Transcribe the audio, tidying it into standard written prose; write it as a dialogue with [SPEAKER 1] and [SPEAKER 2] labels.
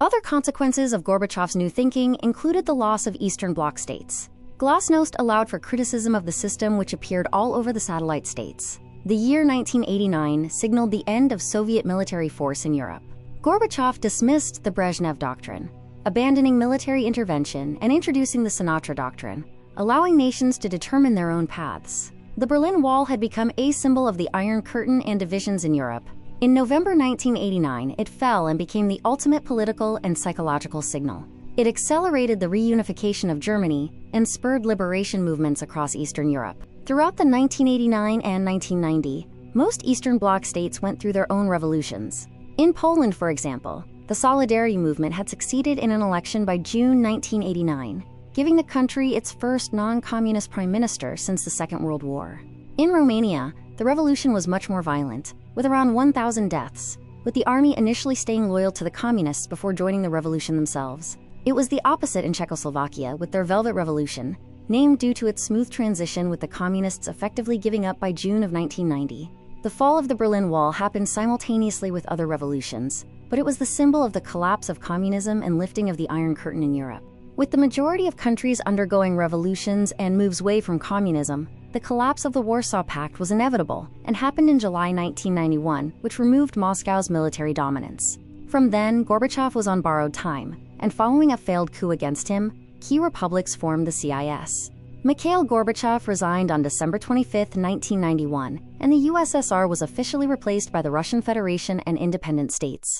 [SPEAKER 1] Other consequences of Gorbachev's new thinking included the loss of Eastern Bloc states. Glasnost allowed for criticism of the system, which appeared all over the satellite states. The year 1989 signaled the end of Soviet military force in Europe. Gorbachev dismissed the Brezhnev Doctrine, abandoning military intervention and introducing the Sinatra Doctrine, allowing nations to determine their own paths. The Berlin Wall had become a symbol of the Iron Curtain and divisions in Europe. In November 1989, it fell and became the ultimate political and psychological signal. It accelerated the reunification of Germany and spurred liberation movements across Eastern Europe. Throughout the 1989 and 1990, most Eastern Bloc states went through their own revolutions. In Poland, for example, the Solidarity movement had succeeded in an election by June 1989, giving the country its first non-communist prime minister since the Second World War. In Romania, the revolution was much more violent, with around 1,000 deaths, with the army initially staying loyal to the communists before joining the revolution themselves. It was the opposite in Czechoslovakia with their Velvet Revolution, named due to its smooth transition with the communists effectively giving up by June of 1990. The fall of the Berlin Wall happened simultaneously with other revolutions, but it was the symbol of the collapse of communism and lifting of the Iron Curtain in Europe. With the majority of countries undergoing revolutions and moves away from communism, the collapse of the Warsaw Pact was inevitable and happened in July 1991, which removed Moscow's military dominance. From then, Gorbachev was on borrowed time, and following a failed coup against him, key republics formed the CIS. Mikhail Gorbachev resigned on December 25, 1991, and the USSR was officially replaced by the Russian Federation and independent states.